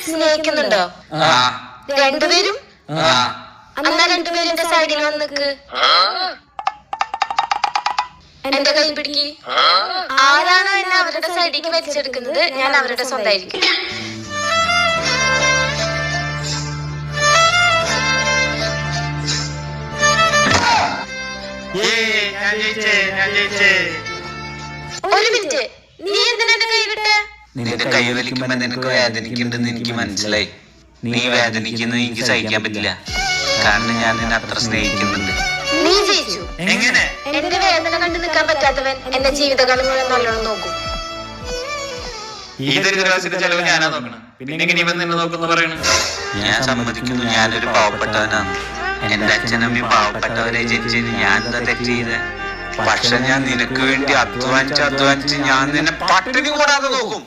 സ്നേഹിക്കുന്നുണ്ടോ? രണ്ടുപേരും? എന്നാ രണ്ടുപേരും എന്റെ സൈഡിൽ വന്നിക്ക്. എന്റെ കൈ പിടിക്ക്. ആരാണോ എന്നെ അവരുടെ സൈഡിലേക്ക് വലിച്ചെടുക്കുന്നത് ഞാൻ അവരുടെ സ്വന്തമായിരിക്കും. ഒരു മിനിറ്റ്, നീ എന്തിനാ എന്റെ കൈ വിട്ടേ? നിന്റെ കൈ വലിക്കുമ്പോ നിനക്ക് വേദനിക്കുന്നുണ്ടെന്ന് എനിക്ക് മനസ്സിലായി. നീ വേദനിക്കുന്നത് എനിക്ക് സഹിക്കാൻ പറ്റില്ല. കാരണം ഞാൻ നിന്നെ അത്ര സ്നേഹിക്കുന്നുണ്ട്. നീ ജയിച്ചു. എങ്ങനെ? എന്റെ വേദന കണ്ടു നിൽക്കാൻ പറ്റാത്തവൻ എന്റെ ജീവിതകാലം മുഴുവൻ നല്ലോണം നോക്കും. ചെലവ് ഞാനാ നോക്കണം. പിന്നെ എങ്ങനെ ഇവൻ നിന്നെ നോക്കുന്നു പറയണു? ഞാൻ സമ്മതിക്കുന്നു, ഞാനൊരു പാവപ്പെട്ടവനാണ്. എന്റെ അച്ഛനമ്മയും പാവപ്പെട്ടവരെ ജനിച്ചതിന് ഞാൻ എന്താ തെറ്റ് ചെയ്ത്? പക്ഷെ ഞാൻ നിനക്ക് വേണ്ടി അധ്വാനിച്ച് ഞാൻ നിന്നെ പട്ടിണി കൂടാതെ നോക്കും.